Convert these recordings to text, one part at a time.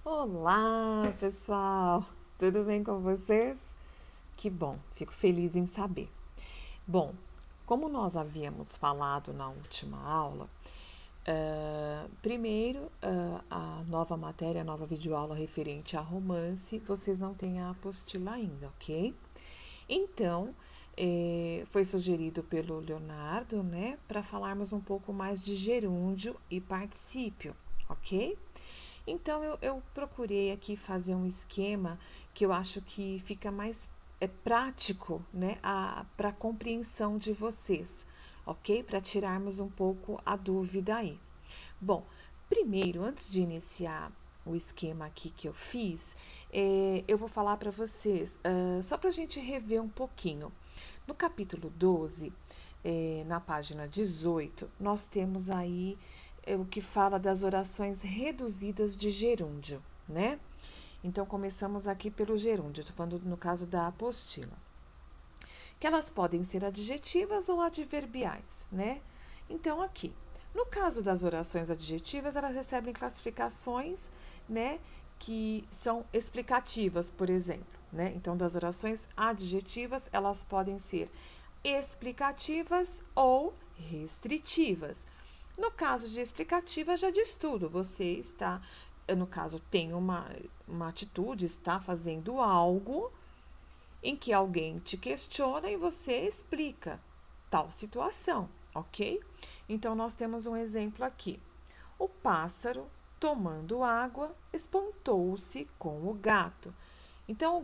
Olá, pessoal! Tudo bem com vocês? Que bom, fico feliz em saber. Bom, como nós havíamos falado na última aula, primeiro a nova matéria, a nova videoaula referente a romance, vocês não têm a apostila ainda, ok? Então, foi sugerido pelo Leonardo, né, para falarmos um pouco mais de gerúndio e particípio, ok? Então eu procurei aqui fazer um esquema que eu acho que fica mais prático, né, para a compreensão de vocês, ok? Para tirarmos um pouco a dúvida aí. Bom, primeiro, antes de iniciar o esquema aqui que eu fiz, eu vou falar para vocês, só para a gente rever um pouquinho. No capítulo 12, na página 18, nós temos aí o que fala das orações reduzidas de gerúndio, né? Então, começamos aqui pelo gerúndio, estou falando no caso da apostila. Que elas podem ser adjetivas ou adverbiais, né? Então, aqui, no caso das orações adjetivas, elas recebem classificações, né, que são explicativas, por exemplo, né? Então, das orações adjetivas, elas podem ser explicativas ou restritivas. No caso de explicativa, já diz tudo. Você está, no caso, tem uma atitude, está fazendo algo em que alguém te questiona e você explica tal situação, ok? Então, nós temos um exemplo aqui. O pássaro, tomando água, espantou-se com o gato. Então,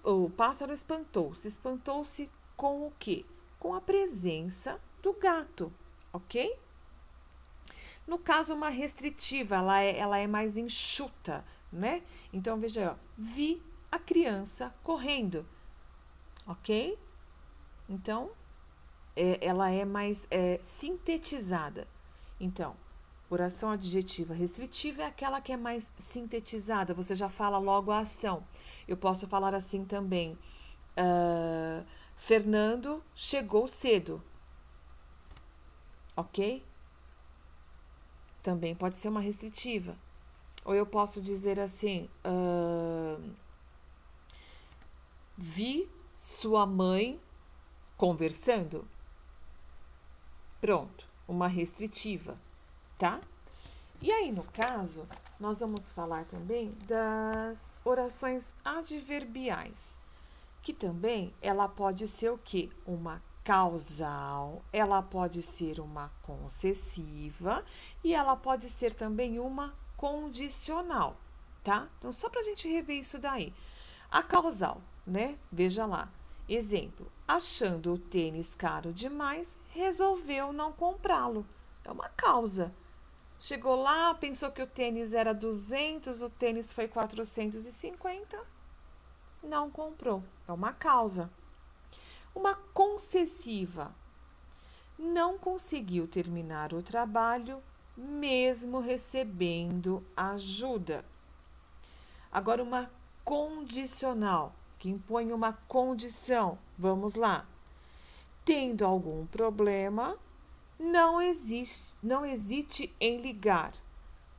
o pássaro espantou-se com o quê? Com a presença do gato, ok? No caso, uma restritiva, ela é mais enxuta, né? Então, veja aí, ó, vi a criança correndo, ok? Então, ela é mais sintetizada. Então, oração adjetiva restritiva é aquela que é mais sintetizada, você já fala logo a ação. Eu posso falar assim também, Fernando chegou cedo, ok? Também pode ser uma restritiva. Ou eu posso dizer assim, vi sua mãe conversando. Pronto, uma restritiva, tá? E aí, no caso, nós vamos falar também das orações adverbiais, que também ela pode ser o quê? Uma causal, ela pode ser uma concessiva e ela pode ser também uma condicional, tá? Então, só para a gente rever isso daí. A causal, né? Veja lá. Exemplo: achando o tênis caro demais, resolveu não comprá-lo. É uma causa. Chegou lá, pensou que o tênis era 200, o tênis foi 450, não comprou. É uma causa. Uma concessiva: não conseguiu terminar o trabalho mesmo recebendo ajuda. Agora, uma condicional, que impõe uma condição. Vamos lá. Tendo algum problema, não hesite em ligar.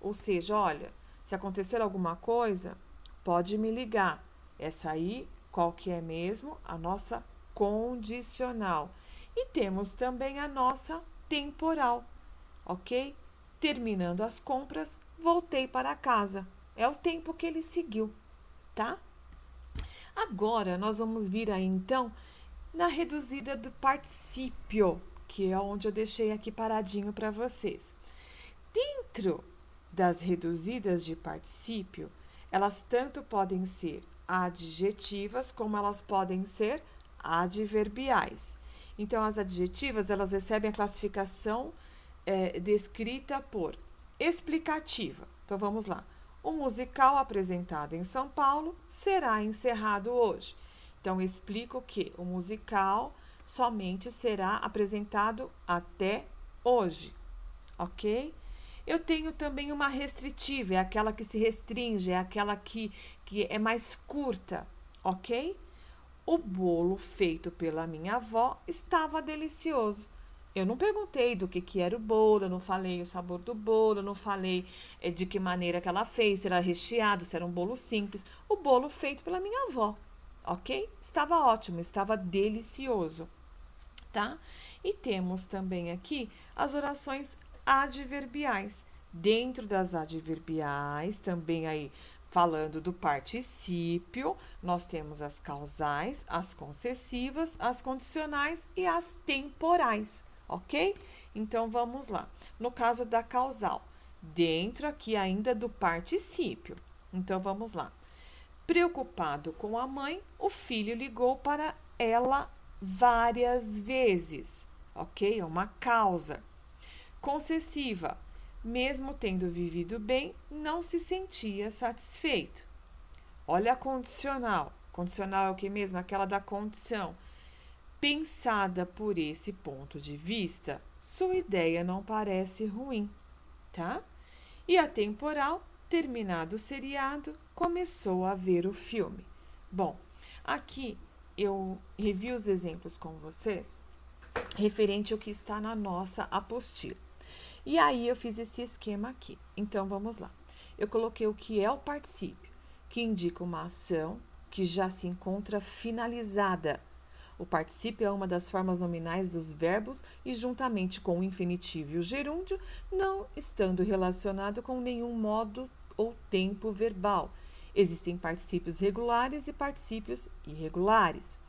Ou seja, olha, se acontecer alguma coisa, pode me ligar. Essa aí, qual que é mesmo? A nossa condicional. E temos também a nossa temporal, ok? Terminando as compras, voltei para casa. É o tempo que ele seguiu, tá? Agora, nós vamos vir aí, então, na reduzida do particípio, que é onde eu deixei aqui paradinho para vocês. Dentro das reduzidas de particípio, elas tanto podem ser adjetivas como elas podem ser adverbiais. Então, as adjetivas, elas recebem a classificação descrita por explicativa. Então, vamos lá. O musical apresentado em São Paulo será encerrado hoje. Então, explico que o musical somente será apresentado até hoje, ok? Eu tenho também uma restritiva, é aquela que se restringe, é aquela que é mais curta, ok? O bolo feito pela minha avó estava delicioso. Eu não perguntei do que era o bolo, eu não falei o sabor do bolo, eu não falei de que maneira que ela fez, se era recheado, se era um bolo simples. O bolo feito pela minha avó, ok? Estava ótimo, estava delicioso, tá? E temos também aqui as orações adverbiais. Dentro das adverbiais, também aí falando do particípio, nós temos as causais, as concessivas, as condicionais e as temporais, ok? Então, vamos lá. No caso da causal, dentro aqui ainda do particípio. Então, vamos lá. Preocupado com a mãe, o filho ligou para ela várias vezes, ok? É uma causa. Concessiva, mesmo tendo vivido bem, não se sentia satisfeito. Olha a condicional. Condicional é o que mesmo? Aquela da condição. Pensada por esse ponto de vista, sua ideia não parece ruim, tá? E a temporal, terminado o seriado, começou a ver o filme. Bom, aqui eu revi os exemplos com vocês, referente ao que está na nossa apostila. E aí eu fiz esse esquema aqui. Então, vamos lá. Eu coloquei o que é o particípio, que indica uma ação que já se encontra finalizada. O particípio é uma das formas nominais dos verbos e, juntamente com o infinitivo e o gerúndio, não estando relacionado com nenhum modo ou tempo verbal. Existem particípios regulares e particípios irregulares.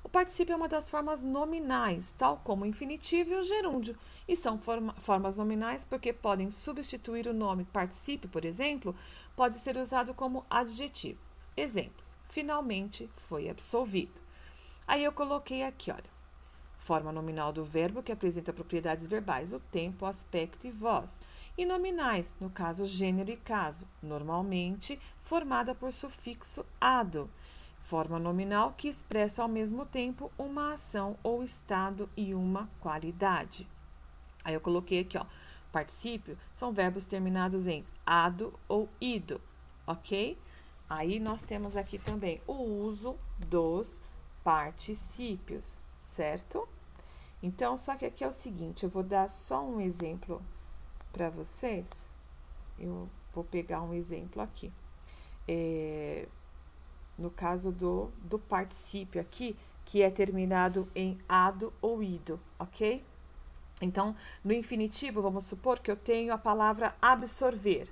O particípio é uma das formas nominais, tal como o infinitivo e o gerúndio, e são formas nominais porque podem substituir o nome particípio, por exemplo, pode ser usado como adjetivo. Exemplos: finalmente foi absolvido. Aí eu coloquei aqui, olha, forma nominal do verbo que apresenta propriedades verbais, o tempo, aspecto e voz. E nominais, no caso gênero e caso, normalmente formada por sufixo ado. Forma nominal que expressa ao mesmo tempo uma ação ou estado e uma qualidade. Aí eu coloquei aqui, ó, particípio são verbos terminados em ado ou ido, ok? Aí nós temos aqui também o uso dos particípios, certo? Então, só que aqui é o seguinte, eu vou dar só um exemplo para vocês. Eu vou pegar um exemplo aqui. No caso do particípio aqui, que é terminado em ado ou ido, ok? Então, no infinitivo, vamos supor que eu tenho a palavra absorver.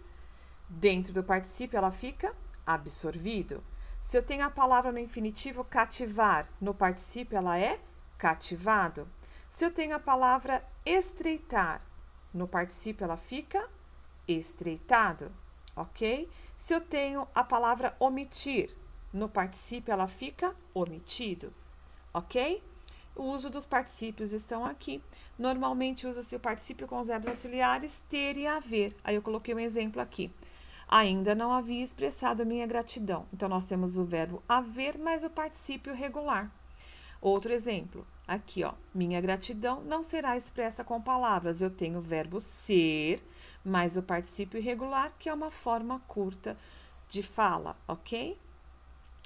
Dentro do particípio, ela fica absorvido. Se eu tenho a palavra no infinitivo cativar, no particípio, ela é cativado. Se eu tenho a palavra estreitar, no particípio, ela fica estreitado, ok? Se eu tenho a palavra omitir, no particípio, ela fica omitido, ok? O uso dos particípios estão aqui. Normalmente, usa-se o particípio com os verbos auxiliares ter e haver. Aí, eu coloquei um exemplo aqui. Ainda não havia expressado minha gratidão. Então, nós temos o verbo haver mais o particípio regular. Outro exemplo, aqui, ó. Minha gratidão não será expressa com palavras. Eu tenho o verbo ser mais o particípio irregular, que é uma forma curta de fala, ok?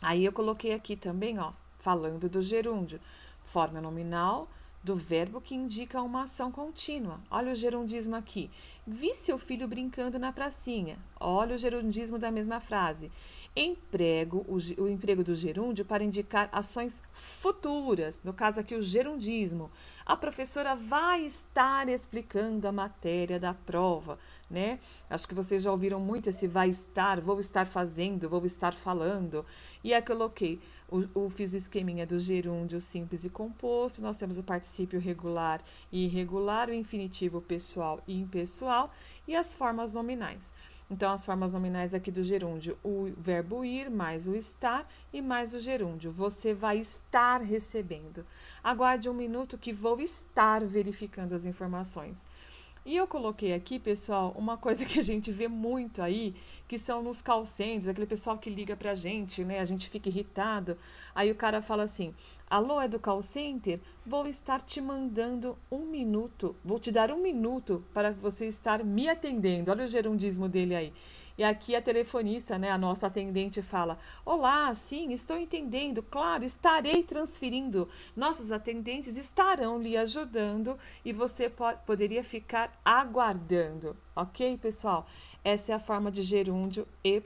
Aí eu coloquei aqui também, ó, falando do gerúndio, forma nominal do verbo que indica uma ação contínua. Olha o gerundismo aqui. Vi seu filho brincando na pracinha. Olha o gerundismo da mesma frase. Emprego o emprego do gerúndio para indicar ações futuras. No caso aqui, o gerundismo. A professora vai estar explicando a matéria da prova, né? Acho que vocês já ouviram muito esse vai estar, vou estar fazendo, vou estar falando. E aí coloquei, fiz o esqueminha do gerúndio simples e composto. Nós temos o particípio regular e irregular, o infinitivo pessoal e impessoal e as formas nominais. Então, as formas nominais aqui do gerúndio, o verbo ir, mais o estar e mais o gerúndio. Você vai estar recebendo. Aguarde um minuto que vou estar verificando as informações. E eu coloquei aqui, pessoal, uma coisa que a gente vê muito aí, que são nos call centers, aquele pessoal que liga pra gente, né? A gente fica irritado. Aí o cara fala assim, alô, é do call center? Vou estar te mandando um minuto, vou te dar um minuto para você estar me atendendo. Olha o gerundismo dele aí. E aqui a telefonista, né, a nossa atendente fala: olá, sim, estou entendendo, claro, estarei transferindo. Nossos atendentes estarão lhe ajudando e você poderia ficar aguardando, ok, pessoal? Essa é a forma de gerúndio e